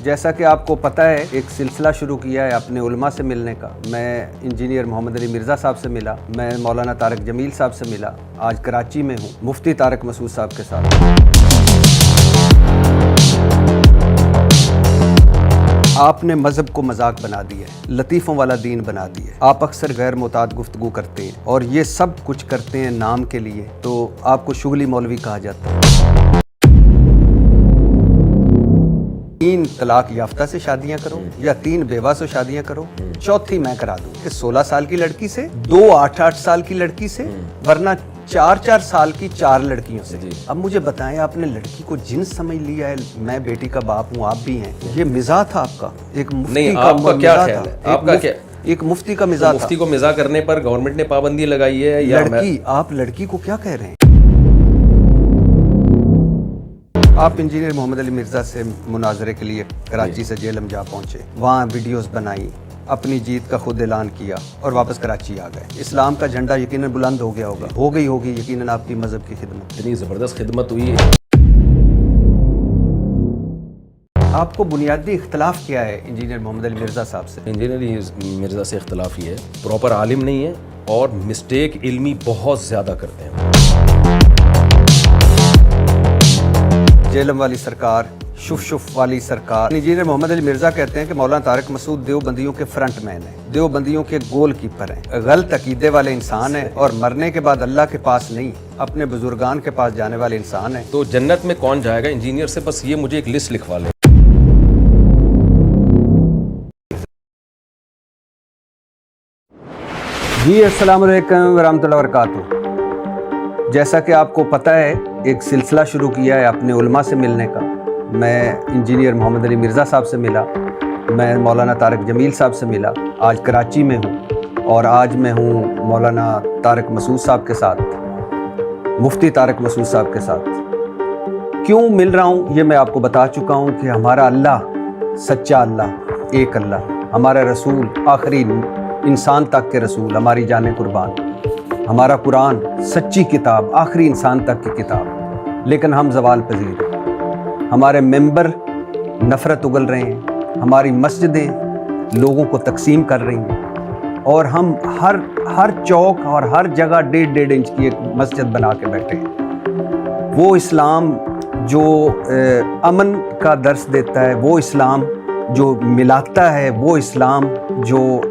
جیسا کہ آپ کو پتہ ہے ایک سلسلہ شروع کیا ہے اپنے علماء سے ملنے کا. میں انجینئر محمد علی مرزا صاحب سے ملا, میں مولانا طارق جمیل صاحب سے ملا, آج کراچی میں ہوں مفتی طارق مسعود صاحب کے ساتھ. آپ نے مذہب کو مذاق بنا دیا ہے, لطیفوں والا دین بنا دیا ہے. آپ اکثر غیر معتاد گفتگو کرتے ہیں اور یہ سب کچھ کرتے ہیں نام کے لیے, تو آپ کو شغلی مولوی کہا جاتا ہے. 3 طلاق یافتہ سے شادیاں کرو یا 3 بیوہ سے شادیاں کرو, چوتھی میں کرا دوں کہ 16 سال کی لڑکی سے, 2 8 سال کی لڑکی سے, ورنہ 4 سال کی 4 لڑکیوں سے. اب مجھے بتائیں, آپ نے لڑکی کو جنس سمجھ لیا ہے. میں بیٹی کا باپ ہوں, آپ بھی ہیں. یہ مزاح تھا آپ کا, ایک مفتی کا مزاح تھا. آپ کا کیا, ایک مفتی کا مزاح تھا. مفتی کو مزاح کرنے پر گورنمنٹ نے پابندی لگائی ہے یا لڑکی, آپ لڑکی کو کیا کہہ رہے ہیں؟ آپ انجینئر محمد علی مرزا سے مناظرے کے لیے کراچی سے جیلم جا پہنچے, وہاں ویڈیوز بنائی, اپنی جیت کا خود اعلان کیا اور واپس کراچی آ گئے. اسلام کا جھنڈا یقیناً بلند ہو گیا ہوگا, ہو گئی ہوگی یقیناً آپ کی مذہب کی خدمت. اتنی زبردست خدمت ہوئی ہے. آپ کو بنیادی اختلاف کیا ہے انجینئر محمد علی مرزا صاحب سے؟ انجینئر مرزا سے اختلاف یہ ہے, پراپر عالم نہیں ہے اور مسٹیک علمی بہت زیادہ کرتے ہیں. جیلم والی سرکار, شف والی سرکار. انجینئر محمد علی مرزا کہتے ہیں کہ مولانا طارق مسعود دیوبندیوں کے فرنٹ مین ہیں, دیوبندیوں کے گول کیپر ہیں, غلط عقیدے والے انسان ہیں اور مرنے کے بعد اللہ کے پاس نہیں اپنے بزرگان کے پاس جانے والے انسان ہیں. تو جنت میں کون جائے گا انجینئر سے؟ بس یہ مجھے ایک لسٹ لکھوا لیں. جی السلام علیکم ورحمۃ اللہ وبرکاتہ. جیسا کہ آپ کو پتہ ہے ایک سلسلہ شروع کیا ہے اپنے علماء سے ملنے کا. میں انجینئر محمد علی مرزا صاحب سے ملا, میں مولانا طارق جمیل صاحب سے ملا, آج کراچی میں ہوں, اور آج میں ہوں مولانا طارق مسعود صاحب کے ساتھ, مفتی طارق مسعود صاحب کے ساتھ. کیوں مل رہا ہوں یہ میں آپ کو بتا چکا ہوں کہ ہمارا اللہ سچا اللہ, ایک اللہ, ہمارا رسول آخری انسان تک کے رسول, ہماری جانیں قربان, ہمارا قرآن سچی کتاب, آخری انسان تک کی کتاب, لیکن ہم زوال پذیر ہیں. ہمارے ممبر نفرت اگل رہے ہیں, ہماری مسجدیں لوگوں کو تقسیم کر رہی ہیں, اور ہم ہر چوک اور ہر جگہ 1.5 انچ کی ایک مسجد بنا کے بیٹھے ہیں. وہ اسلام جو امن کا درس دیتا ہے, وہ اسلام جو ملاتا ہے, وہ اسلام جو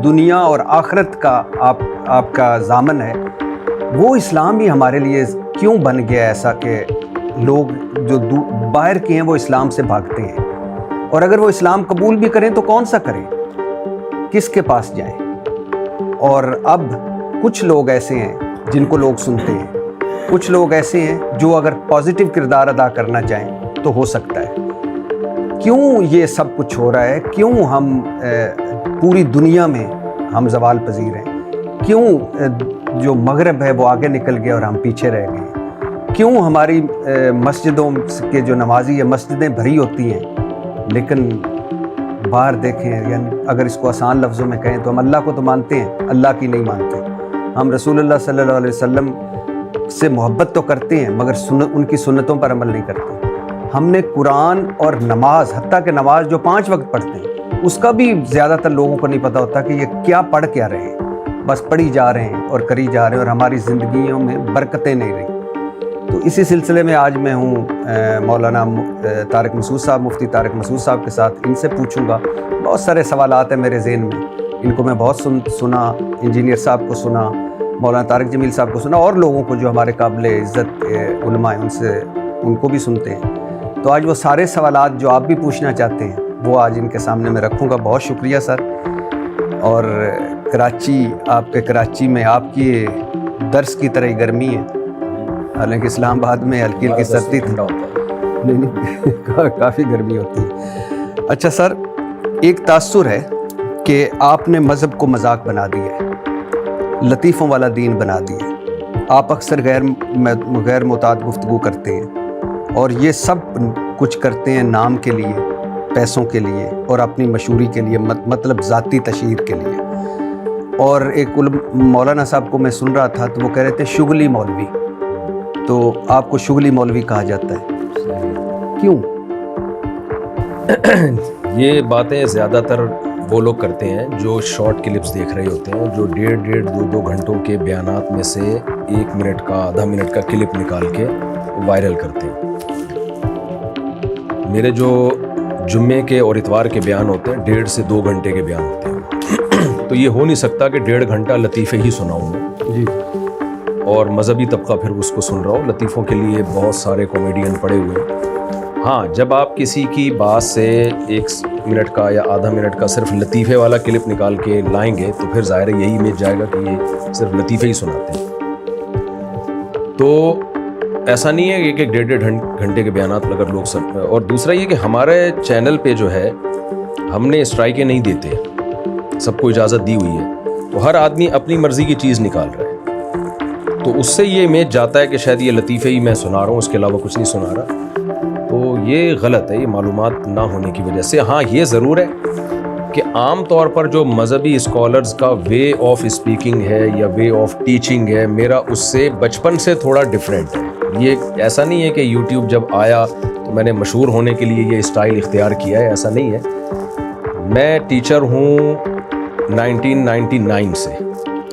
دنیا اور آخرت کا آپ کا ضامن ہے, وہ اسلام ہی ہمارے لیے کیوں بن گیا ایسا کہ لوگ جو باہر کے ہیں وہ اسلام سے بھاگتے ہیں, اور اگر وہ اسلام قبول بھی کریں تو کون سا کریں, کس کے پاس جائیں. اور اب کچھ لوگ ایسے ہیں جن کو لوگ سنتے ہیں, کچھ لوگ ایسے ہیں جو اگر پازیٹیو کردار ادا کرنا چاہیں تو ہو سکتا ہے. کیوں یہ سب کچھ ہو رہا ہے؟ کیوں ہم پوری دنیا میں ہم زوال پذیر ہیں؟ کیوں جو مغرب ہے وہ آگے نکل گیا اور ہم پیچھے رہ گئے ہیں؟ کیوں ہماری مسجدوں کے جو نمازی ہیں مسجدیں بھری ہوتی ہیں, لیکن باہر دیکھیں, یعنی اگر اس کو آسان لفظوں میں کہیں تو ہم اللہ کو تو مانتے ہیں, اللہ کی نہیں مانتے. ہم رسول اللہ صلی اللہ علیہ وسلم سے محبت تو کرتے ہیں مگر ان کی سنتوں پر عمل نہیں کرتے. ہم نے قرآن اور نماز, حتیٰ کہ نماز جو 5 وقت پڑھتے ہیں, اس کا بھی زیادہ تر لوگوں کو نہیں پتہ ہوتا کہ یہ کیا پڑھ کیا رہے ہیں. بس پڑھی جا رہے ہیں اور کری جا رہے ہیں, اور ہماری زندگیوں میں برکتیں نہیں رہی. تو اسی سلسلے میں آج میں ہوں مولانا طارق مسعود صاحب, مفتی طارق مسعود صاحب کے ساتھ. ان سے پوچھوں گا, بہت سارے سوالات ہیں میرے ذہن میں, ان کو میں بہت سنا, انجینئر صاحب کو سنا, مولانا طارق جمیل صاحب کو سنا, اور لوگوں کو جو ہمارے قابل عزت علماء ہیں ان کو بھی سنتے ہیں. تو آج وہ سارے سوالات جو آپ بھی پوچھنا چاہتے ہیں وہ آج ان کے سامنے میں رکھوں گا. بہت شکریہ سر. اور کراچی, آپ کے کراچی میں آپ کی درس کی طرح ہی گرمی ہے, حالانکہ اسلام آباد میں ہلکی ہلکی سردی تھی. نہیں, کافی گرمی ہوتی ہے. اچھا سر, ایک تاثر ہے کہ آپ نے مذہب کو مذاق بنا دیا ہے, لطیفوں والا دین بنا دیا ہے. آپ اکثر غیر معتاد گفتگو کرتے ہیں اور یہ سب کچھ کرتے ہیں نام کے لیے, پیسوں کے لیے اور اپنی مشہوری کے لیے, مطلب ذاتی تشہیر کے لیے. اور ایک مولانا صاحب کو میں سن رہا تھا تو وہ کہہ رہے تھے شغلی مولوی, تو آپ کو شغلی مولوی کہا جاتا ہے. کیوں؟ یہ باتیں زیادہ تر وہ لوگ کرتے ہیں جو شارٹ کلپس دیکھ رہے ہوتے ہیں, جو 1.5 گھنٹوں کے بیانات میں سے 1 منٹ کا آدھا منٹ کا کلپ نکال کے وائرل کرتے ہیں. میرے جو جمعے کے اور اتوار کے بیان ہوتے ہیں 1.5 سے 2 گھنٹے کے بیان ہوتے ہیں. تو یہ ہو نہیں سکتا کہ 1.5 گھنٹہ لطیفے ہی سناؤں میں جی, اور مذہبی طبقہ پھر اس کو سن رہا ہو. لطیفوں کے لیے بہت سارے کامیڈین پڑے ہوئے ہیں. ہاں, جب آپ کسی کی بات سے 1 منٹ کا یا آدھا منٹ کا صرف لطیفے والا کلپ نکال کے لائیں گے تو پھر ظاہر ہے یہی امیج جائے گا کہ یہ صرف لطیفے ہی سناتے ہیں. تو ایسا نہیں ہے کہ 1.5 گھنٹے کے بیانات اگر لوگ سب. اور دوسرا یہ کہ ہمارے چینل پہ جو ہے ہم نے اسٹرائکیں نہیں دیتے, سب کو اجازت دی ہوئی ہے. تو ہر آدمی اپنی مرضی کی چیز نکال رہا ہے, تو اس سے یہ امیج جاتا ہے کہ شاید یہ لطیفے ہی میں سنا رہا ہوں, اس کے علاوہ کچھ نہیں سنا رہا. تو یہ غلط ہے, یہ معلومات نہ ہونے کی وجہ سے. ہاں, یہ ضرور ہے کہ عام طور پر جو مذہبی اسکالرز کا وے آف اسپیکنگ ہے یا وے آف ٹیچنگ ہے, میرا اس سے بچپن سے تھوڑا ڈفرینٹ ہے. یہ ایسا نہیں ہے کہ یوٹیوب جب آیا تو میں نے مشہور ہونے کے لیے یہ اسٹائل اختیار کیا ہے, ایسا نہیں ہے. میں ٹیچر ہوں 1999 سے,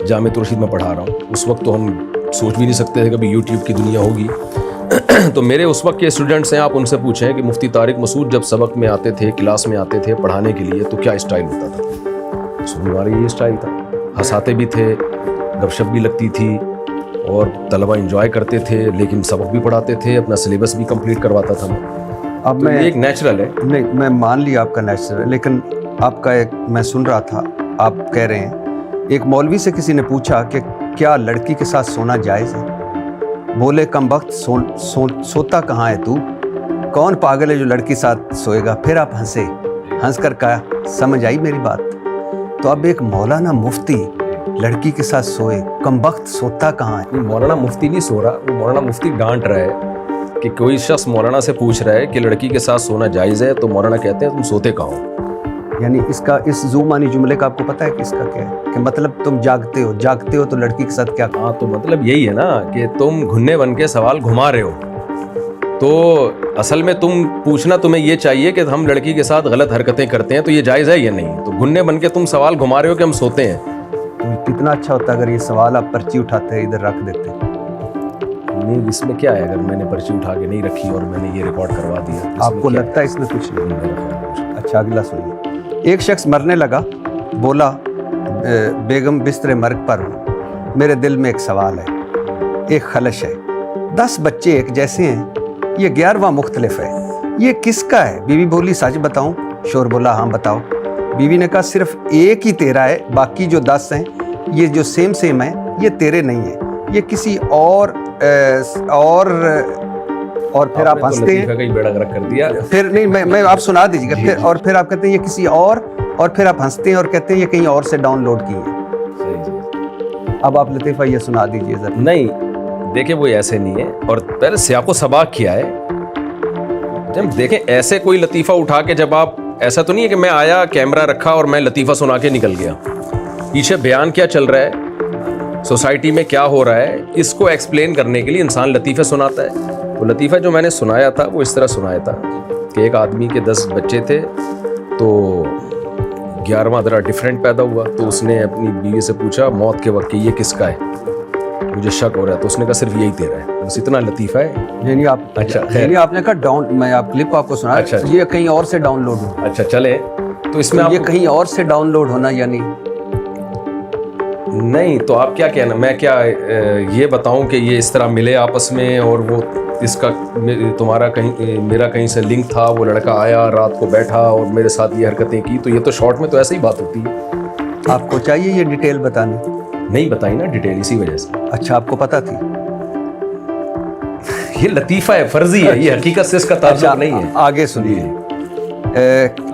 جامعۃ الرشید میں پڑھا رہا ہوں. اس وقت تو ہم سوچ بھی نہیں سکتے تھے کبھی یوٹیوب کی دنیا ہوگی. تو میرے اس وقت کے اسٹوڈنٹس ہیں, آپ ان سے پوچھیں کہ مفتی طارق مسعود جب سبق میں آتے تھے, کلاس میں آتے تھے پڑھانے کے لیے, تو کیا اسٹائل ہوتا تھا؟ سننے والے یہ اسٹائل تھا, ہنساتے بھی تھے, گپ شپ بھی لگتی تھی, اور طلبہ انجوائے کرتے تھے, لیکن سبق بھی پڑھاتے تھے, اپنا سلیبس بھی کمپلیٹ کرواتا تھا میں. اب میں ایک نیچرل ہے. نہیں, میں مان لیا آپ کا نیچرل ہے, لیکن آپ کا ایک میں سن رہا تھا, آپ کہہ رہے ہیں ایک مولوی سے کسی نے پوچھا کہ کیا لڑکی کے ساتھ سونا جائز ہے؟ بولے کم وقت سوتا کہاں ہے تو, کون پاگل ہے جو لڑکی ساتھ سوئے گا؟ پھر آپ ہنس کر کہا, سمجھ آئی میری بات؟ تو اب ایک مولانا مفتی لڑکی کے ساتھ سوئے, کم وقت سوتا کہاں ہے؟ مولانا مفتی نہیں سو رہا, وہ مولانا مفتی ڈانٹ رہا ہے کہ کوئی شخص مولانا سے پوچھ رہا ہے کہ لڑکی کے ساتھ سونا جائز ہے, تو مولانا کہتے ہیں تم سوتے کہاں ہو. یعنی اس زومانی جملے کا آپ کو پتہ ہے کہ اس کا کیا ہے, کہ مطلب تم جاگتے ہو تو لڑکی کے ساتھ کیا؟ ہاں, تو مطلب یہی ہے نا کہ تم گھنے بن کے سوال گھما رہے ہو. تو اصل میں تم پوچھنا تمہیں یہ چاہیے کہ ہم لڑکی کے ساتھ غلط حرکتیں کرتے ہیں تو یہ جائز ہے یا نہیں. تو گھنے بن کے تم سوال گھما رہے ہو کہ ہم سوتے ہیں. کتنا اچھا ہوتا اگر یہ سوال آپ پرچی اٹھاتے ادھر رکھ دیتے. نہیں, اس میں کیا ہے, اگر میں نے پرچی اٹھا کے نہیں رکھی اور میں نے یہ ریکارڈ کروا دیا, آپ کو لگتا ہے اس میں کچھ نہیں؟ اچھا, اگلا سنیے. ایک شخص مرنے لگا, بولا بیگم بستر مرگ پر ہوں, میرے دل میں ایک سوال ہے, ایک خلش ہے, 10 بچے ایک جیسے ہیں, یہ 11واں مختلف ہے, یہ کس کا ہے؟ بیوی بولی سچ بتاؤں؟ شور بولا ہاں بتاؤ. بیوی نے کہا صرف ایک ہی تیرا ہے, باقی جو 10 ہیں یہ جو سیم ہیں یہ تیرے نہیں ہیں, یہ کسی اور پھر آپ ہنستے ہیں. پھر نہیں, میں آپ سنا دیجیے گا. پھر اور پھر آپ کہتے ہیں یہ کسی اور پھر آپ ہنستے ہیں اور کہتے ہیں یہ کہیں اور سے ڈاؤن لوڈ کی ہیں. اب آپ لطیفہ یہ سنا دیجیے ذرا. نہیں دیکھیں, وہ ایسے نہیں ہے, اور پہلے سیاق و سباق کیا ہے. جب دیکھیں ایسے کوئی لطیفہ اٹھا کے, جب آپ ایسا تو نہیں ہے کہ میں آیا کیمرہ رکھا اور میں لطیفہ سنا کے نکل گیا. پیچھے بیان کیا چل رہا ہے, سوسائٹی میں کیا ہو رہا ہے, اس کو ایکسپلین کرنے کے لیے انسان لطیفے سناتا ہے. وہ لطیفہ جو میں نے سنایا تھا وہ اس طرح سنایا تھا کہ ایک آدمی کے 10 بچے تھے, تو 11واں ذرا ڈفرینٹ پیدا ہوا. تو اس نے اپنی بیوی سے پوچھا موت کے وقت کہ یہ کس کا ہے, مجھے شک ہو رہا ہے. تو اس نے کہا صرف یہی تیرا ہے. بس اتنا لطیفہ ہے. یعنی آپ نے کہا ڈاؤن, میں آپ کلپ آپ کو سنا, یہ کہیں اور سے ڈاؤن لوڈ ہو. اچھا چلے, تو اس میں یہ کہیں اور سے ڈاؤن لوڈ ہونا یعنی نہیں. تو آپ کیا کہنا, میں کیا یہ بتاؤں کہ یہ اس طرح ملے آپس میں, اور وہ اس کا تمہارا کہیں میرا کہیں سے لنک تھا, وہ لڑکا آیا رات کو بیٹھا اور میرے ساتھ یہ حرکتیں کی, تو یہ تو شارٹ میں تو ایسے ہی بات ہوتی ہے. آپ کو چاہیے یہ ڈیٹیل بتانی؟ نہیں بتائی نا ڈیٹیل, اسی وجہ سے. اچھا, آپ کو پتہ تھی؟ یہ لطیفہ ہے, فرضی ہے, یہ حقیقت سے اس کا تعلق نہیں ہے. آگے سنیے.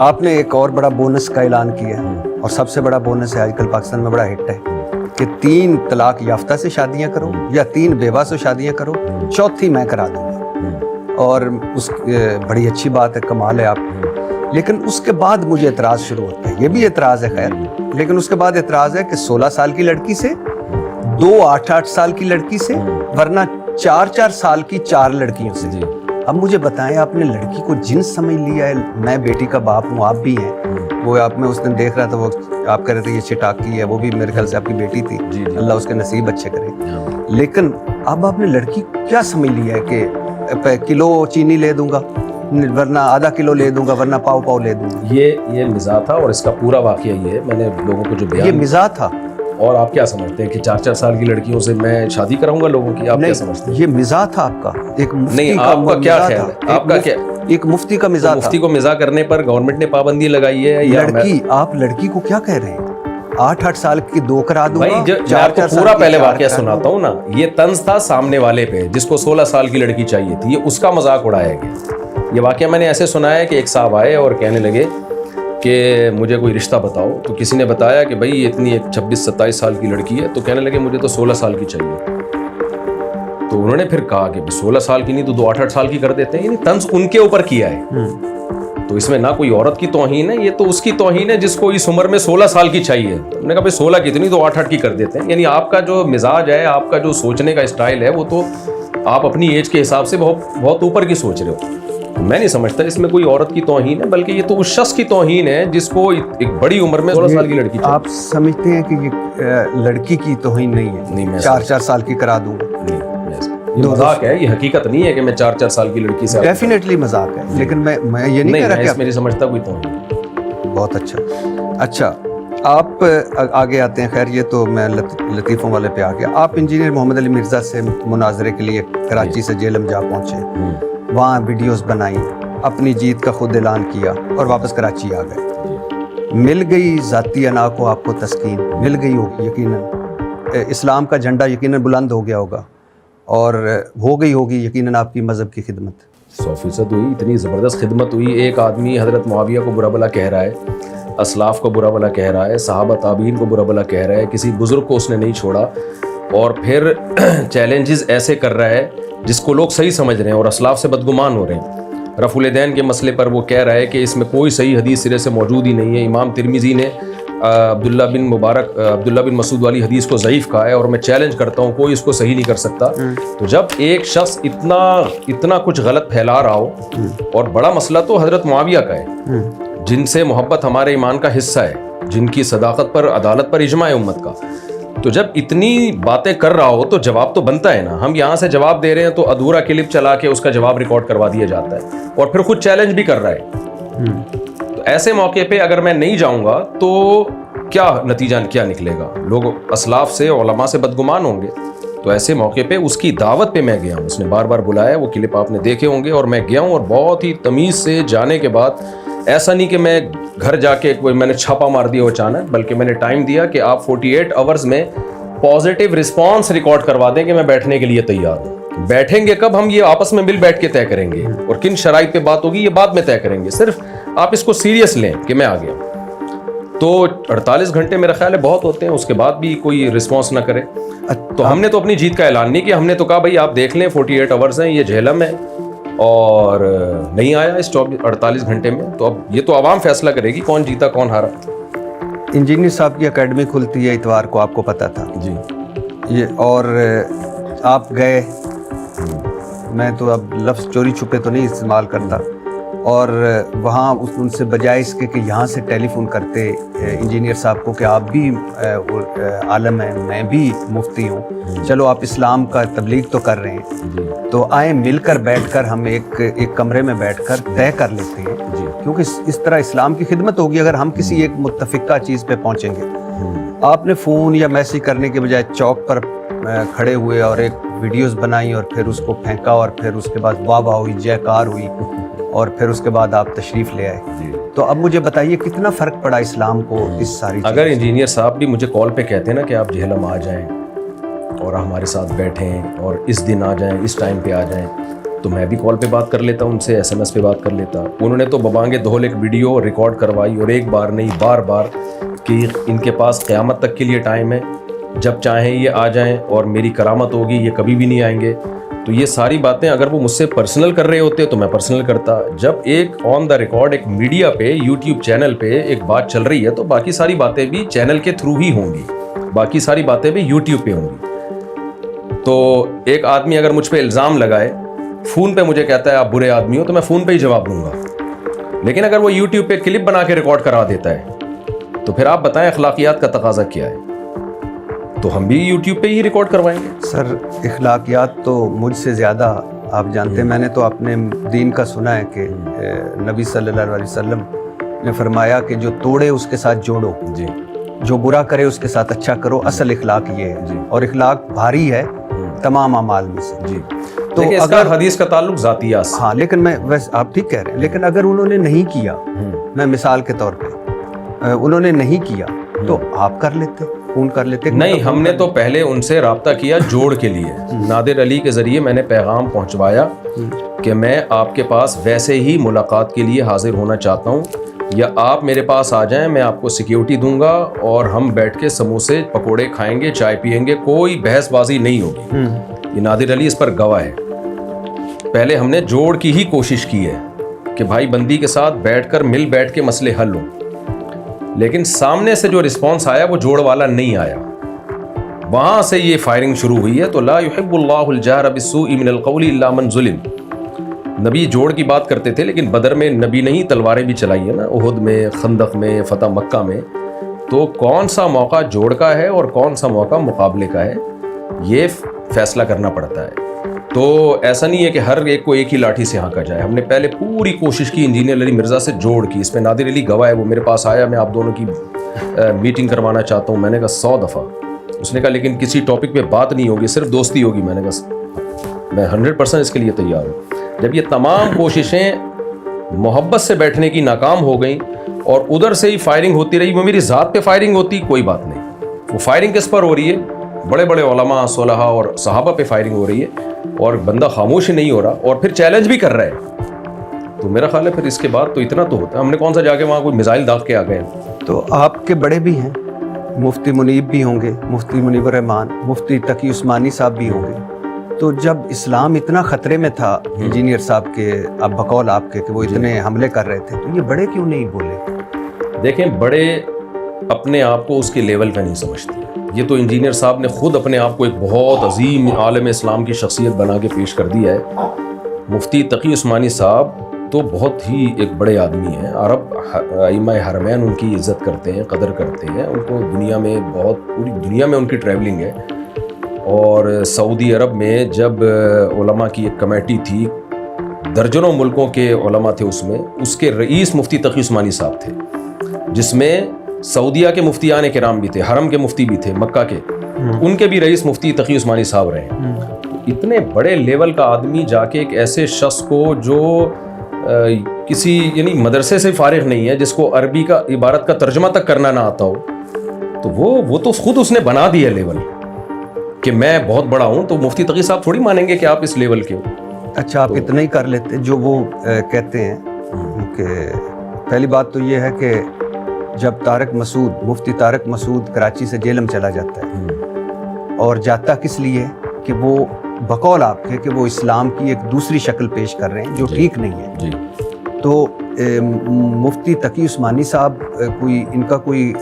آپ نے ایک اور بڑا بونس کا اعلان کیا ہے, اور سب سے بڑا بونس ہے آج کل پاکستان میں, بڑا ہٹ ہے, کہ 3 طلاق یافتہ سے شادیاں کرو یا 3 بیوہ سے شادیاں کرو, 4تھی میں کرا دوں گا. اور اس بڑی اچھی بات ہے, کمال ہے آپ. لیکن اس کے بعد مجھے اعتراض شروع ہوتا ہے, یہ بھی اعتراض ہے خیر, لیکن اس کے بعد اعتراض ہے کہ 16 سال کی لڑکی سے, 2 8 سال کی لڑکی سے, ورنہ 4 سال کی 4 لڑکیوں سے. اب مجھے بتائیں آپ نے لڑکی کو جنس سمجھ لیا ہے؟ میں بیٹی کا باپ ہوں، آپ بھی ہیں، وہ آپ میں اس دن دیکھ رہا تھا، وہ آپ کہہ رہے تھے یہ چٹاکی ہے، وہ بھی میرے خیال سے آپ کی بیٹی تھی، اللہ اس کے نصیب اچھے کرے، لیکن اب آپ نے لڑکی کیا سمجھ لیا ہے کہ کلو چینی لے دوں گا ورنہ آدھا کلو لے دوں گا ورنہ پاؤ پاؤ لے دوں گا؟ یہ مزاح تھا، اور اس کا پورا واقعہ یہ ہے، میں نے لوگوں کو جو بیان، یہ مزاح تھا؟ اور آپ کیا سمجھتے ہیں کہ 4 سال کی لڑکیوں سے میں شادی کراؤں گا لوگوں کی؟ آپ کیا سمجھتے ہیں؟ یہ مزاح تھا آپ کا، ایک مفتی نہیں، آپ کا کیا خیال ہے؟ آپ کا کیا، ایک مفتی کا مزاح تھا؟ مفتی کو مزاح کرنے پر گورنمنٹ نے پابندی لگائی ہے یا لڑکی، آپ لڑکی کو کیا کہہ رہے ہیں؟ 8 سال کی 2 کرا دوں بھائی؟ گا، میں آپ کو پورا پہلے واقعہ سناتا ہوں نا، یہ طنز تھا سامنے والے پہ جس کو 16 سال کی لڑکی چاہیے تھی، یہ اس کا مذاق اڑایا گیا۔ یہ واقعہ میں نے ایسے سنا ہے کہ ایک صاحب آئے اور کہنے لگے کہ مجھے کوئی رشتہ بتاؤ، تو کسی نے بتایا کہ بھائی اتنی ایک 26-27 سال کی لڑکی ہے، تو کہنے لگے مجھے تو 16 سال کی چاہیے۔ تو انہوں نے پھر کہا کہ 16 سال کی نہیں تو 8 سال کی کر دیتے ہیں، یعنی طنز ان کے اوپر کیا ہے۔ تو اس میں نہ کوئی عورت کی توہین ہے، یہ تو اس کی توہین ہے جس کو اس عمر میں 16 سال کی چاہیے۔ ہم نے کہا بھائی 16 کی اتنی تو 8 کی کر دیتے ہیں، یعنی آپ کا جو مزاج ہے، آپ کا جو سوچنے کا اسٹائل ہے، وہ تو آپ اپنی ایج کے حساب سے بہت اوپر کی سوچ رہے ہو۔ میں نہیں سمجھتا اس میں کوئی عورت کی توہین ہے، بلکہ یہ تو اس شخص کی توہین ہے جس کو ایک بڑی عمر میں 16 سال کی لڑکی چاہیے۔ آپ سمجھتے ہیں کہ یہ لڑکی کی توہین نہیں ہے؟ نہیں، میں 4 سال کی کرا دوں گا، یہ مذاق ہے، یہ حقیقت نہیں ہے کہ میں 4 سال کی لڑکی سے، ڈیفینیٹلی مذاق ہے، لیکن میں یہ نہیں کہہ رہا کہ اس میں نہیں سمجھتا کوئی توہین۔ بہت اچھا، آپ آگے آتے ہیں۔ خیر یہ تو میں لطیفوں والے پہ آ گیا۔ آپ انجینئر محمد علی مرزا سے مناظرے کے لیے کراچی سے جیلم جا پہنچے، وہاں ویڈیوز بنائی، اپنی جیت کا خود اعلان کیا اور واپس کراچی آ گئے۔ مل گئی ذاتی انا کو آپ کو تسکین، مل گئی ہوگی یقیناً، اسلام کا جھنڈا یقیناً بلند ہو گیا ہوگا اور ہو گئی ہوگی یقیناً آپ کی مذہب کی خدمت۔ 100% ہوئی، اتنی زبردست خدمت ہوئی۔ ایک آدمی حضرت معاویہ کو برا بلا کہہ رہا ہے، اسلاف کو برا بلا کہہ رہا ہے، صحابہ تابعین کو برا بلا کہہ رہا ہے، کسی بزرگ کو اس نے نہیں چھوڑا، اور پھر چیلنجز ایسے کر رہا ہے جس کو لوگ صحیح سمجھ رہے ہیں اور اسلاف سے بدگمان ہو رہے ہیں۔ رفع الیدین کے مسئلے پر وہ کہہ رہا ہے کہ اس میں کوئی صحیح حدیث سرے سے موجود ہی نہیں ہے۔ امام ترمذی نے عبداللہ بن مسعود والی حدیث کو ضعیف کہا ہے، اور میں چیلنج کرتا ہوں کوئی اس کو صحیح نہیں کر سکتا۔ تو جب ایک شخص اتنا کچھ غلط پھیلا رہا ہو، اور بڑا مسئلہ تو حضرت معاویہ کا ہے جن سے محبت ہمارے ایمان کا حصہ ہے، جن کی صداقت پر، عدالت پر اجماع ہے امت کا، تو جب اتنی باتیں کر رہا ہو تو جواب تو بنتا ہے نا۔ ہم یہاں سے جواب دے رہے ہیں تو ادھورا کلپ چلا کے اس کا جواب ریکارڈ کروا دیا جاتا ہے، اور پھر خود چیلنج بھی کر رہا ہے۔ تو ایسے موقع پہ اگر میں نہیں جاؤں گا تو کیا نتیجہ کیا نکلے گا؟ لوگ اسلاف سے، علماء سے بدگمان ہوں گے۔ تو ایسے موقع پہ اس کی دعوت پہ میں گیا ہوں، اس نے بار بار بلایا، وہ کلپ آپ نے دیکھے ہوں گے، اور میں گیا ہوں، اور بہت ہی تمیز سے جانے کے بعد، ایسا نہیں کہ میں گھر جا کے میں نے چھاپا مار دیا اچانک، بلکہ میں نے ٹائم دیا کہ آپ 48 آورز میں پازیٹیو رسپانس ریکارڈ کروا دیں کہ میں بیٹھنے کے لیے تیار ہوں۔ بیٹھیں گے کب؟ ہم یہ آپس میں مل بیٹھ کے طے کریں گے، اور کن شرائط پہ بات ہوگی یہ بعد میں طے کریں گے، صرف آپ اس کو سیریس لیں کہ میں آ گیا ہوں۔ تو 48 گھنٹے میرا خیال ہے بہت ہوتے ہیں، اس کے بعد بھی کوئی رسپانس نہ کرے، تو ہم نے تو اپنی جیت کا اعلان نہیں کیا، ہم نے تو کہا بھائی آپ دیکھ لیں 48 آورز ہیں، یہ جہلم ہے، اور نہیں آیا اس 48 گھنٹے میں، تو اب یہ تو عوام فیصلہ کرے گی کون جیتا کون ہارا۔ انجینئر صاحب کی اکیڈمی کھلتی ہے اتوار کو، آپ کو پتہ تھا جی، یہ، اور آپ گئے، میں تو اب لفظ چوری چھپے تو نہیں استعمال کرتا، اور وہاں ان سے بجائے اس کے کہ یہاں سے ٹیلی فون کرتے انجینئر صاحب کو کہ آپ بھی عالم ہیں، میں بھی مفتی ہوں، چلو آپ اسلام کا تبلیغ تو کر رہے ہیں، تو آئیں مل کر بیٹھ کر ہم ایک کمرے میں بیٹھ کر طے کر لیتے ہیں، کیونکہ اس طرح اسلام کی خدمت ہوگی اگر ہم کسی ایک متفقہ چیز پہ پہنچیں گے۔ آپ نے فون یا میسیج کرنے کے بجائے چوک پر کھڑے ہوئے اور ایک ویڈیوز بنائی، اور پھر اس کو پھینکا، اور پھر اس کے بعد واہ واہ ہوئی، جے کار ہوئی، اور پھر اس کے بعد آپ تشریف لے آئے۔ تو اب مجھے بتائیے کتنا فرق پڑا اسلام کو اس ساری اگر انجینئر صاحب بھی مجھے کال پہ کہتے ہیں نا کہ آپ جہلم آ جائیں اور ہمارے ساتھ بیٹھیں اور اس دن آ جائیں، اس ٹائم پہ آ جائیں، تو میں بھی کال پہ بات کر لیتا، ان سے SMS پہ بات کر لیتا۔ انہوں نے تو ببانگے دھول ایک ویڈیو ریکارڈ کروائی، اور ایک بار نہیں بار بار، کہ ان کے پاس قیامت تک کے لیے ٹائم ہے، جب چاہیں یہ آ جائیں اور میری کرامت ہوگی، یہ کبھی بھی نہیں آئیں گے۔ تو یہ ساری باتیں اگر وہ مجھ سے پرسنل کر رہے ہوتے تو میں پرسنل کرتا۔ جب ایک آن دا ریکارڈ ایک میڈیا پہ، یوٹیوب چینل پہ ایک بات چل رہی ہے، تو باقی ساری باتیں بھی چینل کے تھرو ہی ہوں گی، باقی ساری باتیں بھی یوٹیوب پہ ہوں گی۔ تو ایک آدمی اگر مجھ پہ الزام لگائے فون پہ مجھے کہتا ہے آپ برے آدمی ہو تو میں فون پہ ہی جواب دوں گا. لیکن اگر وہ یوٹیوب پہ کلپ بنا کے ریکارڈ کرا دیتا ہے تو پھر آپ بتائیں اخلاقیات کا تقاضا کیا ہے؟ تو ہم بھی یوٹیوب پہ ہی ریکارڈ کروائیں گے. سر اخلاقیات تو مجھ سے زیادہ آپ جانتے ہیں. میں نے تو اپنے دین کا سنا ہے کہ نبی صلی اللہ علیہ وسلم نے فرمایا کہ جو توڑے اس کے ساتھ جوڑو, جی, جو برا کرے اس کے ساتھ اچھا کرو. اصل اخلاق یہ ہے, جی. اور اخلاق بھاری ہے تمام اعمال میں سے. جی, تو اس کا حدیث کا تعلق ذاتیات سے. ہاں, لیکن میں ویسے آپ ٹھیک کہہ رہے ہیں, لیکن اگر انہوں نے نہیں کیا, میں مثال کے طور پہ انہوں نے نہیں کیا تو آپ کر لیتے, فون کر لیتے. نہیں, ہم نے تو پہلے ان سے رابطہ کیا جوڑ کے لیے. نادر علی کے ذریعے میں نے پیغام پہنچوایا کہ میں آپ کے پاس ویسے ہی ملاقات کے لیے حاضر ہونا چاہتا ہوں, یا آپ میرے پاس آ جائیں, میں آپ کو سیکیورٹی دوں گا اور ہم بیٹھ کے سموسے پکوڑے کھائیں گے, چائے پئیں گے, کوئی بحث بازی نہیں ہوگی. یہ نادر علی اس پر گواہ ہے. پہلے ہم نے جوڑ کی ہی کوشش کی ہے کہ بھائی بندی کے ساتھ بیٹھ کر مل بیٹھ کے مسئلے حل ہوں, لیکن سامنے سے جو رسپانس آیا وہ جوڑ والا نہیں آیا. وہاں سے یہ فائرنگ شروع ہوئی ہے. تو لا يحب اللہ الجہر بالسوء من القول الا من ظلم. نبی جوڑ کی بات کرتے تھے, لیکن بدر میں نبی نے ہی تلواریں بھی چلائی ہیں نا, احد میں, خندق میں, فتح مکہ میں. تو کون سا موقع جوڑ کا ہے اور کون سا موقع مقابلے کا ہے, یہ فیصلہ کرنا پڑتا ہے. تو ایسا نہیں ہے کہ ہر ایک کو ایک ہی لاٹھی سے ہانکا جائے. ہم نے پہلے پوری کوشش کی انجینئر علی مرزا سے جوڑ کی. اس میں نادر علی گواہ ہے, وہ میرے پاس آیا, میں آپ دونوں کی میٹنگ کروانا چاہتا ہوں. میں نے کہا 100 دفعہ. اس نے کہا لیکن کسی ٹاپک پہ بات نہیں ہوگی, صرف دوستی ہوگی. میں نے کہا میں 100% اس کے لیے تیار ہوں. جب یہ تمام کوششیں محبت سے بیٹھنے کی ناکام ہو گئیں اور ادھر سے ہی فائرنگ ہوتی رہی, وہ میری ذات پہ فائرنگ ہوتی کوئی بات نہیں, وہ فائرنگ کس پر ہو رہی ہے؟ بڑے بڑے علماء, صلحاء اور صحابہ پہ فائرنگ ہو رہی ہے, اور بندہ خاموش ہی نہیں ہو رہا اور پھر چیلنج بھی کر رہا ہے. تو میرا خیال ہے پھر اس کے بعد تو اتنا تو ہوتا ہے. ہم نے کون سا جا کے وہاں کوئی میزائل داغ کے آ گئے. تو آپ کے بڑے بھی ہیں, مفتی منیب بھی ہوں گے, مفتی منیب الرحمان, مفتی تقی عثمانی صاحب بھی ہوں گے. تو جب اسلام اتنا خطرے میں تھا انجینئر صاحب کے, اب بقول آپ کے, کہ وہ اتنے حملے کر رہے تھے, تو یہ بڑے کیوں نہیں بولے؟ دیکھیں, بڑے اپنے آپ کو اس کے لیول کا نہیں سمجھتے. یہ تو انجینئر صاحب نے خود اپنے آپ کو ایک بہت عظیم عالم اسلام کی شخصیت بنا کے پیش کر دیا ہے. مفتی تقی عثمانی صاحب تو بہت ہی ایک بڑے آدمی ہیں. عرب ائمہ حرمین ان کی عزت کرتے ہیں, قدر کرتے ہیں. ان کو دنیا میں بہت, پوری دنیا میں ان کی ٹریولنگ ہے. اور سعودی عرب میں جب علماء کی ایک کمیٹی تھی, درجنوں ملکوں کے علماء تھے اس میں, اس کے رئیس مفتی تقی عثمانی صاحب تھے, جس میں سعودیہ کے مفتیان کرام بھی تھے, حرم کے مفتی بھی تھے, مکہ کے, ان کے بھی رئیس مفتی تقی عثمانی صاحب رہے. اتنے بڑے لیول کا آدمی جا کے ایک ایسے شخص کو جو کسی یعنی مدرسے سے فارغ نہیں ہے, جس کو عربی کا عبارت کا ترجمہ تک کرنا نہ آتا ہو, تو وہ تو خود اس نے بنا دیا لیول کہ میں بہت بڑا ہوں. تو مفتی تقی صاحب تھوڑی مانیں گے کہ آپ اس لیول کے ہو. اچھا, آپ اتنا ہی کر لیتے. جو وہ کہتے ہیں کہ پہلی بات تو یہ ہے کہ جب مفتی طارق مسعود کراچی سے جیلم چلا جاتا ہے, اور جاتا کس لیے کہ وہ بقول آپ کے کہ وہ اسلام کی ایک دوسری شکل پیش کر رہے ہیں جو ٹھیک نہیں ہے. تو مفتی تقی عثمانی صاحب کوئی ان کا کوئی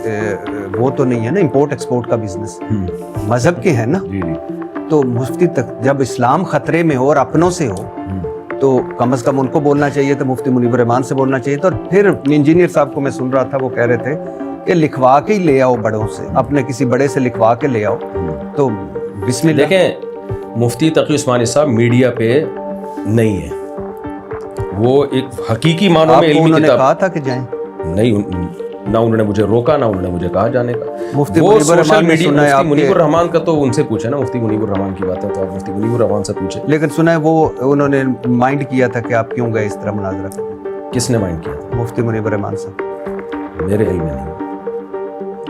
وہ تو نہیں ہے نا, امپورٹ ایکسپورٹ کا بزنس, مذہب کے ہیں نا. تو مفتی تک جب اسلام خطرے میں ہو اور اپنوں سے ہو, تو کم از کم ان کو بولنا چاہیے تھا, مفتی منیب الرحمان سے بولنا چاہیے تھا. اور پھر انجینئر صاحب کو میں سن رہا تھا, وہ کہہ رہے تھے کہ لکھوا کے ہی لے آؤ بڑوں سے, اپنے کسی بڑے سے لکھوا کے لے آؤ. تو بسم اللہ. دیکھیں, مفتی تقی عثمانی صاحب میڈیا پہ نہیں ہے, وہ ایک حقیقی معنوں میں علمی کتاب. کہا تھا کہ جائیں, نہیں, نہ انہوں نے مجھے روکا, نہ انہوں نے مجھے کہا جانے کا. مفتی وہ منیب سوشل میڈیا, مفتی منیب منیب الرحمان کا تو ان سے پوچھے نا, مفتی منیب الرحمان کی بات ہے تو آپ مفتی منیب الرحمان سے پوچھے. لیکن سنا ہے وہ انہوں نے مائنڈ کیا تھا کہ آپ کیوں گئے اس طرح مناظرہ کرنے. کس نے مائنڈ کیا تھا؟ مفتی منیب الرحمان صاحب. میرے علم میں نہیں.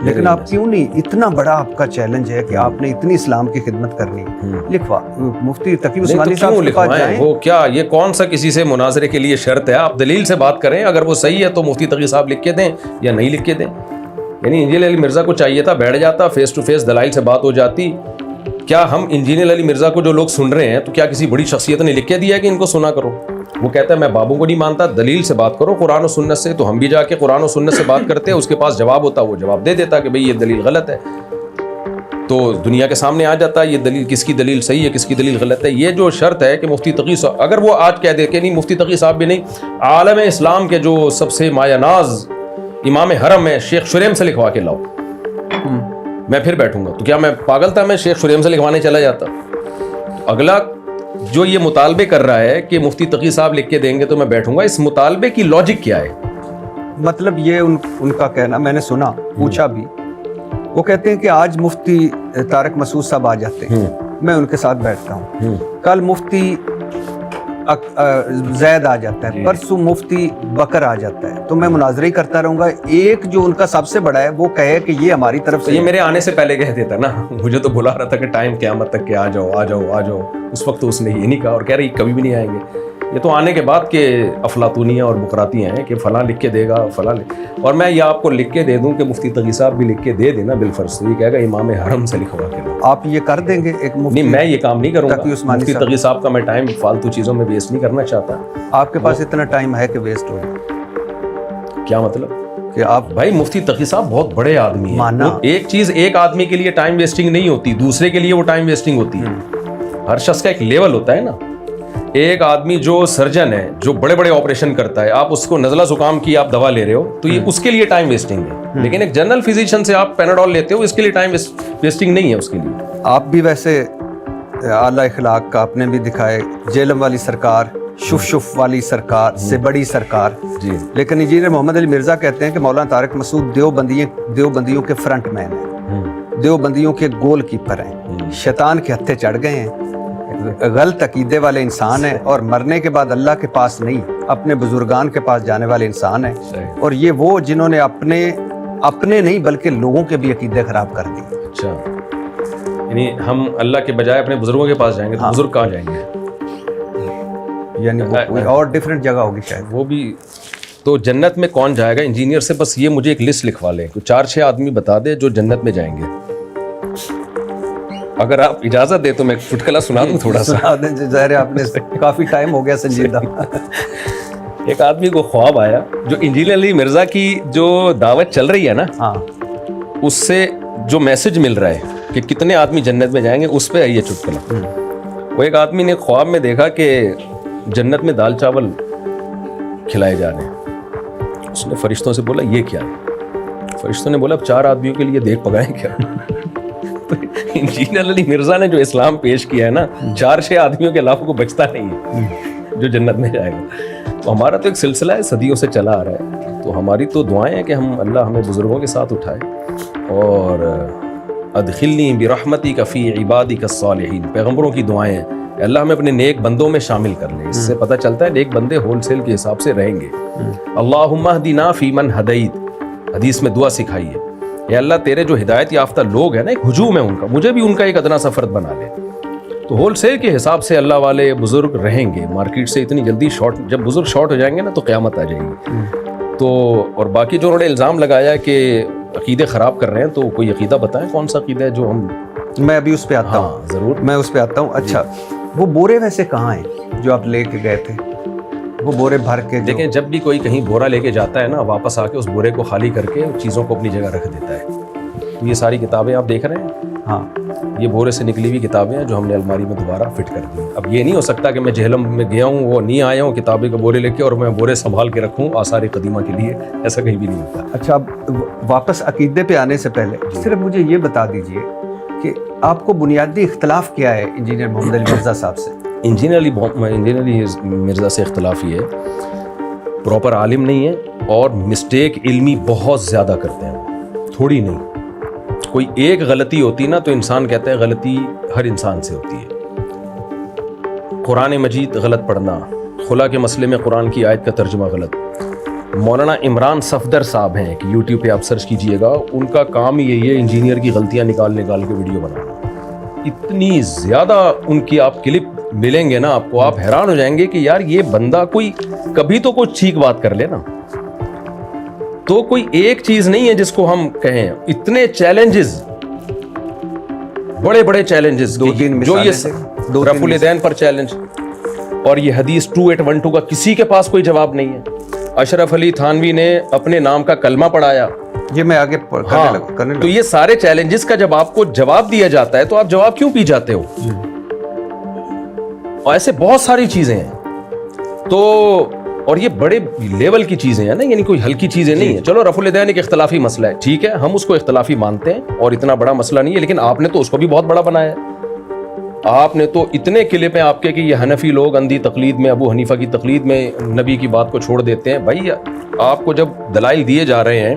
لیکن آپ کیوں نہیں, اتنا بڑا آپ کا چیلنج ہے کہ آپ نے اتنی اسلام کی خدمت کرنی, لکھوا مفتی تقی عثمانی صاحب کے پاس جائیں. وہ کیا, یہ کون سا کسی سے مناظرے کے لیے شرط ہے؟ آپ دلیل سے بات کریں, اگر وہ صحیح ہے تو مفتی تقی صاحب لکھ کے دیں یا نہیں لکھ کے دیں. یعنی انجینئر علی مرزا کو چاہیے تھا بیٹھ جاتا, فیس ٹو فیس دلائل سے بات ہو جاتی. کیا ہم انجینئر علی مرزا کو جو لوگ سن رہے ہیں, تو کیا کسی بڑی شخصیت نے لکھ کے دیا کہ ان کو سنا کرو؟ وہ کہتا ہے میں بابوں کو نہیں مانتا, دلیل سے بات کرو, قرآن و سنت سے. تو ہم بھی جا کے قرآن و سنت سے بات کرتے, اس کے پاس جواب ہوتا, وہ جواب دے دیتا کہ بھئی یہ دلیل غلط ہے. تو دنیا کے سامنے آ جاتا ہے یہ دلیل کس کی دلیل صحیح ہے کس کی دلیل غلط ہے. یہ جو شرط ہے کہ مفتی تقی صاحب اگر وہ آج کہہ دے کہ نہیں مفتی تقی صاحب بھی نہیں عالم اسلام کے جو سب سے مایہ ناز امام حرم ہے شیخ شریم سے لکھوا کے لاؤ, میں پھر بیٹھوں گا. تو کیا میں پاگل تھا میں شیخ شریم سے لکھوانے چلا جاتا؟ اگلا جو یہ مطالبے کر رہا ہے کہ مفتی تقی صاحب لکھ کے دیں گے تو میں بیٹھوں گا, اس مطالبے کی لاجک کیا ہے؟ مطلب یہ ان کا کہنا میں نے سنا پوچھا بھی, وہ کہتے ہیں کہ آج مفتی طارق مسعود صاحب آ جاتے ہیں, میں ان کے ساتھ بیٹھتا ہوں, کل مفتی زید آ جاتا ہے, پرسوں مفتی بکر آ جاتا ہے, تو میں مناظرہ ہی کرتا رہوں گا. ایک جو ان کا سب سے بڑا ہے وہ کہے کہ یہ ہماری طرف سے, یہ میرے آنے سے پہلے کہہ دیتا نا, مجھے تو بلا رہا تھا کہ ٹائم قیامت تک کہ آ جاؤ آ جاؤ آ جاؤ, اس وقت تو اس نے یہ نہیں کہا اور کہہ رہی کبھی بھی نہیں آئیں گے. یہ تو آنے کے بعد کے افلاطونیاں اور بکراتیاں ہیں کہ فلاں لکھ کے دے گا فلاں اور میں یہ آپ کو لکھ کے دے دوں کہ مفتی تقی صاحب بھی لکھ کے دے دینا بالفرض, تو یہ کہے گا امام حرم سے لکھوا کے لو. آپ یہ کر دیں گے ایک مفتی؟ نہیں میں یہ کام نہیں کروں گا, مفتی تقی صاحب کا میں ٹائم فالتو چیزوں میں ویسٹ نہیں کرنا چاہتا. آپ کے پاس اتنا ٹائم ہے کہ ویسٹ ہو جائے؟ کیا مطلب کہ آپ بھائی مفتی تقی صاحب بہت بڑے آدمی ہیں, ایک چیز ایک آدمی کے لیے ٹائم ویسٹنگ نہیں ہوتی, دوسرے کے لیے وہ ٹائم ویسٹنگ ہوتی ہے. ہر شخص کا ایک لیول ہوتا ہے نا. ایک آدمی جو سرجن ہے جو بڑے بڑے آپریشن کرتا ہے, آپ اس کو نزلہ زکام کی آپ دوا لے رہے ہو تو یہ اس کے لیے ٹائم ویسٹنگ ہے, لیکن ایک جنرل فزیشین سے آپ پیناڈول لیتے ہو اس کے لیے ٹائم ویسٹنگ نہیں ہے اس کے لیے. آپ بھی ویسے اعلیٰ اخلاق کا آپ نے بھی دکھائے, جیلم والی سرکار شف والی سرکار سے بڑی سرکار جی, لیکن انجینئر محمد علی مرزا کہتے ہیں کہ مولانا طارق مسعود دیوبندیوں کے فرنٹ مین ہیں, دیوبندیوں کے گول کیپر ہیں, شیطان کے ہتھے چڑھ گئے ہیں, غلط عقیدے والے انسان ہیں, اور مرنے کے بعد اللہ کے پاس نہیں اپنے بزرگان کے پاس جانے والے انسان ہیں. اور یہ وہ جنہوں نے اپنے نہیں بلکہ لوگوں کے بھی عقیدے خراب کر دیے. اچھا, یعنی ہم اللہ کے بجائے اپنے بزرگوں کے پاس جائیں گے تو بزرگ کہاں جائیں گے؟ یعنی کوئی اور ڈیفرنٹ جگہ ہوگی شاید. وہ بھی تو جنت میں کون جائے گا انجینئر سے؟ بس یہ مجھے ایک لسٹ لکھوا لیں, 4-6 آدمی بتا دے جو جنت میں جائیں گے. اگر آپ اجازت دے تو میں چٹکلا سنا دوں تھوڑا سا. ظاہر ہے آپ نے کافی ٹائم ہو گیا سنجیدہ. ایک آدمی کو خواب آیا, جو انجینئر علی مرزا کی جو دعوت چل رہی ہے نا, اس سے جو میسج مل رہا ہے کہ کتنے آدمی جنت میں جائیں گے, اس پہ ہے یہ چٹکلا. وہ ایک آدمی نے خواب میں دیکھا کہ جنت میں دال چاول کھلائے جا رہے ہیں. اس نے فرشتوں سے بولا یہ کیا ہے؟ فرشتوں نے بولا اب 4 آدمیوں کے لیے دیکھ پکائیں کیا؟ انجینئر علی مرزا نے جو اسلام پیش کیا ہے نا, 4-6 آدمیوں کے علاوہ کو بچتا نہیں ہے جو جنت میں جائے گا. تو ہمارا تو ایک سلسلہ ہے صدیوں سے چلا آ رہا ہے, تو ہماری تو دعائیں ہیں کہ اللہ ہمیں بزرگوں کے ساتھ اٹھائے. اور ادخلنی برحمتک فی عبادک الصالحین, پیغمبروں کی دعائیں ہیں, اللہ ہمیں اپنے نیک بندوں میں شامل کر لے. اس سے پتہ چلتا ہے نیک بندے ہول سیل کے حساب سے رہیں گے. اللہم اہدنا فی من ہدیت, حدیث میں دعا سکھائی ہے, اے اللہ تیرے جو ہدایت یافتہ لوگ ہیں نا, ایک ہجوم ہے ان کا, مجھے بھی ان کا ایک ادنا سا فرد بنا لے. تو ہول سیل کے حساب سے اللہ والے بزرگ رہیں گے, مارکیٹ سے اتنی جلدی شارٹ, جب بزرگ شارٹ ہو جائیں گے نا تو قیامت آ جائے گی. تو اور باقی جو انہوں نے الزام لگایا کہ عقیدے خراب کر رہے ہیں, تو کوئی عقیدہ بتائیں کون سا عقیدہ ہے جو ہم. میں ابھی اس پہ آتا ہوں. ضرور میں اس پہ آتا ہوں. اچھا وہ بورے ویسے کہاں ہیں جو آپ لے کے گئے تھے, وہ بورے بھر کے؟ دیکھیں جب بھی کوئی کہیں بورا لے کے جاتا ہے نا, واپس آ کے اس بورے کو خالی کر کے چیزوں کو اپنی جگہ رکھ دیتا ہے. تو یہ ساری کتابیں آپ دیکھ رہے ہیں, ہاں یہ بورے سے نکلی ہوئی کتابیں ہیں جو ہم نے الماری میں دوبارہ فٹ کر دی. اب یہ نہیں ہو سکتا کہ میں جہلم میں گیا ہوں, وہ نہیں آیا ہوں کتابیں کا بورے لے کے اور میں بورے سنبھال کے رکھوں آثار قدیمہ کے لیے, ایسا کہیں بھی نہیں ہوتا. اچھا اب واپس عقیدے پہ آنے سے پہلے صرف مجھے یہ بتا دیجئے کہ آپ کو بنیادی اختلاف کیا ہے انجینئر محمد علی مرزا صاحب سے؟ انجینئر علی مرزا سے اختلاف یہ ہے, پراپر عالم نہیں ہے اور مسٹیک علمی بہت زیادہ کرتے ہیں, تھوڑی نہیں. کوئی ایک غلطی ہوتی نا تو انسان کہتا ہے غلطی ہر انسان سے ہوتی ہے. قرآن مجید غلط پڑھنا, خلا کے مسئلے میں قرآن کی آیت کا ترجمہ غلط. مولانا عمران صفدر صاحب ہیں کہ یوٹیوب پہ آپ سرچ کیجئے گا, ان کا کام ہی یہی ہے انجینئر کی غلطیاں نکال کے ویڈیو بنانا. اتنی زیادہ ان کی آپ کلپ ملیں گے نا آپ کو, آپ حیران ہو جائیں گے کہ یار یہ بندہ کوئی کبھی تو کوئی ٹھیک بات کر لے نا. تو کوئی ایک چیز نہیں ہے جس کو ہم کہیں, اتنے چیلنجز, بڑے بڑے چیلنجز, جو یہ رفع الیدین پر چیلنج, اور یہ حدیث 2812 کا کسی کے پاس کوئی جواب نہیں ہے. اشرف علی تھانوی نے اپنے نام کا کلمہ پڑھایا, یہ میں آگے کرنے لگا. تو یہ سارے چیلنجز کا جب آپ کو جواب دیا جاتا ہے تو آپ جواب کیوں پی جاتے ہو؟ اور ایسے بہت ساری چیزیں ہیں تو، اور یہ بڑے لیول کی چیزیں ہیں نا، یعنی کوئی ہلکی چیزیں نہیں ہیں. چلو رفع الیدین ایک اختلافی مسئلہ ہے، ٹھیک ہے، ہم اس کو اختلافی مانتے ہیں اور اتنا بڑا مسئلہ نہیں ہے، لیکن آپ نے تو اس کو بھی بہت بڑا بنایا ہے. آپ نے تو اتنے کلپ ہیں آپ کے کہ یہ حنفی لوگ اندھی تقلید میں، ابو حنیفہ کی تقلید میں نبی کی بات کو چھوڑ دیتے ہیں. بھائی آپ کو جب دلائل دیے جا رہے ہیں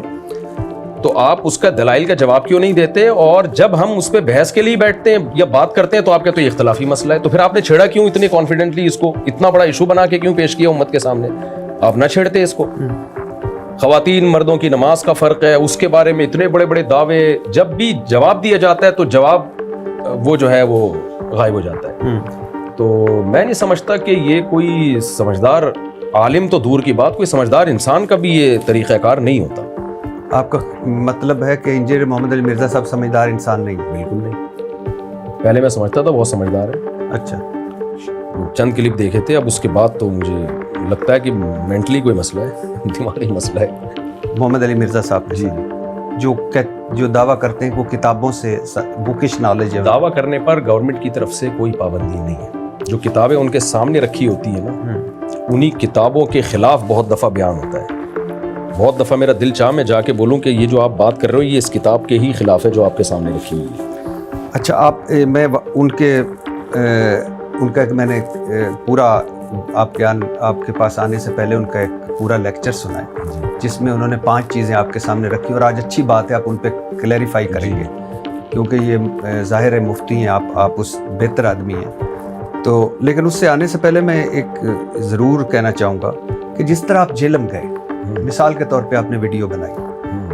تو آپ اس کا دلائل کا جواب کیوں نہیں دیتے؟ اور جب ہم اس پہ بحث کے لیے بیٹھتے ہیں یا بات کرتے ہیں تو آپ کہتے ہیں یہ اختلافی مسئلہ ہے. تو پھر آپ نے چھیڑا کیوں اتنے کانفیڈنٹلی؟ اس کو اتنا بڑا ایشو بنا کے کیوں پیش کیا امت کے سامنے؟ آپ نہ چھیڑتے اس کو. خواتین مردوں کی نماز کا فرق ہے، اس کے بارے میں اتنے بڑے بڑے دعوے، جب بھی جواب دیا جاتا ہے تو جواب وہ جو ہے وہ غائب ہو جاتا ہے. تو میں نہیں سمجھتا کہ یہ کوئی سمجھدار عالم تو دور کی بات، کوئی سمجھدار انسان کا بھی یہ طریقہ کار نہیں ہوتا. آپ کا مطلب ہے کہ انجینئر محمد علی مرزا صاحب سمجھدار انسان نہیں؟ بالکل نہیں. پہلے میں سمجھتا تھا بہت سمجھدار ہے. اچھا. چند کلپ دیکھے تھے، اب اس کے بعد تو مجھے لگتا ہے کہ مینٹلی کوئی مسئلہ ہے، دماغی مسئلہ ہے. محمد علی مرزا صاحب جی جو دعویٰ کرتے ہیں وہ کتابوں سے بکش نالج ہے. دعویٰ کرنے پر گورنمنٹ کی طرف سے کوئی پابندی نہیں ہے. جو کتابیں ان کے سامنے رکھی ہوتی ہیں نا، انہی کتابوں کے خلاف بہت دفعہ بیان ہوتا ہے. بہت دفعہ میرا دل چاہ میں جا کے بولوں کہ یہ جو آپ بات کر رہے ہو یہ اس کتاب کے ہی خلاف ہے جو آپ کے سامنے رکھی ہوئی ہے. اچھا، میں ان کا ایک میں نے پورا آپ کے پاس آنے سے پہلے ان کا ایک پورا لیکچر سنا ہے جس میں انہوں نے 5 چیزیں آپ کے سامنے رکھی، اور آج اچھی بات ہے آپ ان پہ کلیریفائی کریں گے کیونکہ یہ ظاہر ہے مفتی ہیں آپ اس بہتر آدمی ہیں. تو لیکن اس سے آنے سے پہلے میں ایک ضرور کہنا چاہوں گا کہ جس طرح آپ جہلم گئے، مثال کے طور پہ آپ نے ویڈیو بنائی،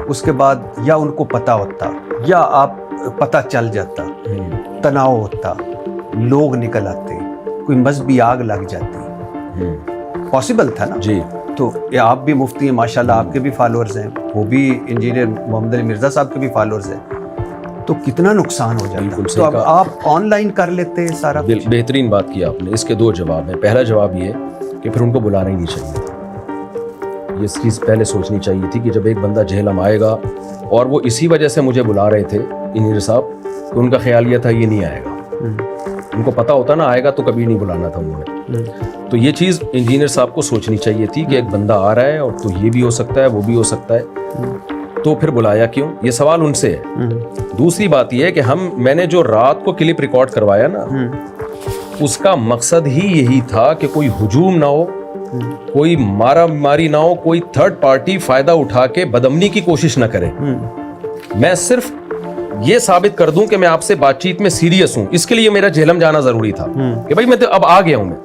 اس کے بعد یا ان کو پتہ ہوتا یا آپ پتہ چل جاتا، تناؤ ہوتا، لوگ نکل آتے، کوئی مذہبی آگ لگ جاتی، پاسبل تھا نا جی. تو آپ بھی مفتی ہیں ماشاءاللہ، آپ کے بھی فالورز ہیں، وہ بھی انجینئر محمد علی مرزا صاحب کے بھی فالورز ہیں، تو کتنا نقصان ہو جاتا. تو اب آپ آن لائن کر لیتے سارا. بہترین بات کی آپ نے. اس کے 2 جواب ہیں. پہلا جواب یہ کہ پھر ان کو بلانا ہی نہیں چاہیے تھا. یہ چیز پہلے سوچنی چاہیے تھی کہ جب ایک بندہ جہلم آئے گا، اور وہ اسی وجہ سے مجھے بلا رہے تھے انجینئر صاحب، تو ان کا خیال یہ تھا یہ نہیں آئے گا. ان کو پتہ ہوتا نا آئے گا تو کبھی نہیں بلانا تھا انہوں نے. تو یہ چیز انجینئر صاحب کو سوچنی چاہیے تھی کہ ایک بندہ آ رہا ہے اور تو یہ بھی ہو سکتا ہے وہ بھی ہو سکتا ہے، تو پھر بلایا کیوں؟ یہ سوال ان سے ہے. دوسری بات یہ ہے کہ میں نے جو رات کو کلپ ریکارڈ کروایا نا، اس کا مقصد ہی یہی تھا کہ کوئی ہجوم نہ ہو، کوئی مارا ماری نہ ہو، کوئی تھرڈ پارٹی فائدہ اٹھا کے بدامنی کی کوشش نہ کرے. میں صرف یہ ثابت کر دوں کہ میں آپ سے بات چیت میں سیریس ہوں. اس کے لیے میرا جہلم جانا ضروری تھا کہ بھائی میں تو اب آ گیا ہوں میں.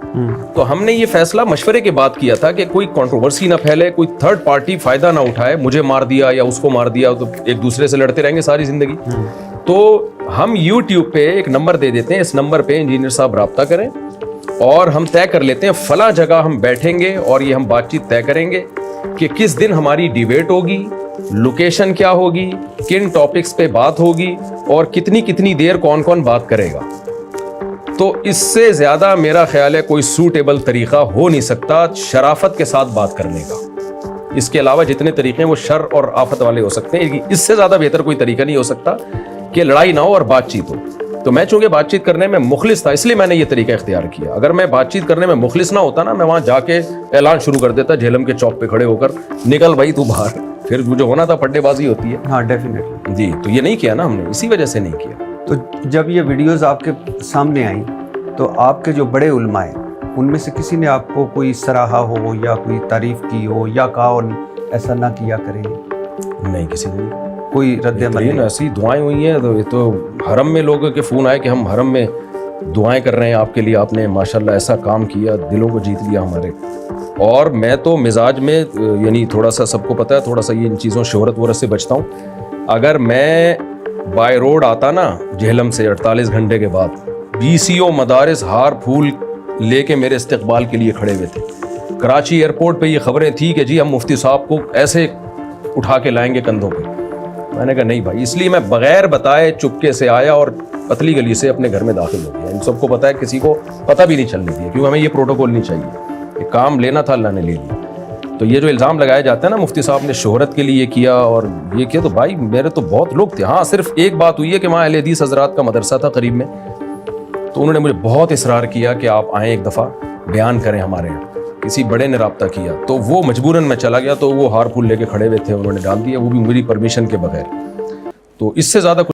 تو ہم نے یہ فیصلہ مشورے کے بعد کیا تھا کہ کوئی کنٹروورسی نہ پھیلے، کوئی تھرڈ پارٹی فائدہ نہ اٹھائے، مجھے مار دیا یا اس کو مار دیا تو ایک دوسرے سے لڑتے رہیں گے ساری زندگی. تو ہم یوٹیوب پہ ایک نمبر دے دیتے ہیں، اس نمبر پہ انجینئر صاحب رابطہ کریں اور ہم طے کر لیتے ہیں فلاں جگہ ہم بیٹھیں گے اور یہ ہم بات چیت طے کریں گے کہ کس دن ہماری ڈیبیٹ ہوگی، لوکیشن کیا ہوگی، کن ٹاپکس پہ بات ہوگی اور کتنی دیر کون کون بات کرے گا. تو اس سے زیادہ میرا خیال ہے کوئی سوٹیبل طریقہ ہو نہیں سکتا شرافت کے ساتھ بات کرنے کا. اس کے علاوہ جتنے طریقے ہیں وہ شر اور آفت والے ہو سکتے ہیں، اس سے زیادہ بہتر کوئی طریقہ نہیں ہو سکتا کہ لڑائی نہ ہو اور بات چیت ہو. تو میں چونکہ بات چیت کرنے میں مخلص تھا اس لیے میں نے یہ طریقہ اختیار کیا. اگر میں بات چیت کرنے میں مخلص نہ ہوتا نا، میں وہاں جا کے اعلان شروع کر دیتا جہلم کے چوک پہ کھڑے ہو کر، نکل بھائی تو باہر. پھر جو ہونا تھا پڈے بازی ہوتی ہے. ہاں ڈیفینیٹلی جی. تو یہ نہیں کیا نا ہم نے، اسی وجہ سے نہیں کیا. تو جب یہ ویڈیوز آپ کے سامنے آئیں تو آپ کے جو بڑے علماء ہیں ان میں سے کسی نے آپ کو کوئی سراہا ہو یا کوئی تعریف کی ہو یا کہا اور ایسا نہ کیا کریں؟ نہیں، کسی نے کوئی رد عمل نہیں. ایسی دعائیں ہوئی ہیں. تو یہ تو حرم میں لوگوں کے فون آئے کہ ہم حرم میں دعائیں کر رہے ہیں آپ کے لیے، آپ نے ماشاءاللہ ایسا کام کیا، دلوں کو جیت لیا ہمارے. اور میں تو مزاج میں یعنی تھوڑا سا سب کو پتہ ہے، تھوڑا سا یہ ان چیزوں شہرت ورت سے بچتا ہوں. اگر میں بائی روڈ آتا نا جہلم سے 48 گھنٹے کے بعد، BCO مدارس ہار پھول لے کے میرے استقبال کے لیے کھڑے ہوئے تھے. کراچی ایئرپورٹ پہ یہ خبریں تھیں کہ جی ہم مفتی صاحب کو ایسے اٹھا کے لائیں گے کندھوں پہ. میں نے کہا نہیں بھائی. اس لیے میں بغیر بتائے چپکے سے آیا اور پتلی گلی سے اپنے گھر میں داخل ہو گیا. ان سب کو پتہ ہے، کسی کو پتہ بھی نہیں چلنے دیا، کیونکہ ہمیں یہ پروٹوکول نہیں چاہیے. یہ کام لینا تھا اللہ نے لے لیا. تو یہ جو الزام لگایا جاتا ہے نا مفتی صاحب نے شہرت کے لیے کیا اور یہ کیا, تو بھائی میرے تو بہت لوگ تھے. ہاں صرف ایک بات ہوئی ہے کہ وہاں اہل حدیث حضرات کا مدرسہ تھا قریب میں, تو انہوں نے مجھے بہت اصرار کیا کہ آپ آئیں ایک دفعہ بیان کریں ہمارے یہاں. کسی بڑے نے رابطہ کیا تو وہ مجبوراً میں چلا گیا, تو وہ ہار پھول لے کے کھڑے ہوئے تھے, انہوں نے ڈال دیا, وہ بھی میری پرمیشن کے بغیر. تو اس سے زیادہ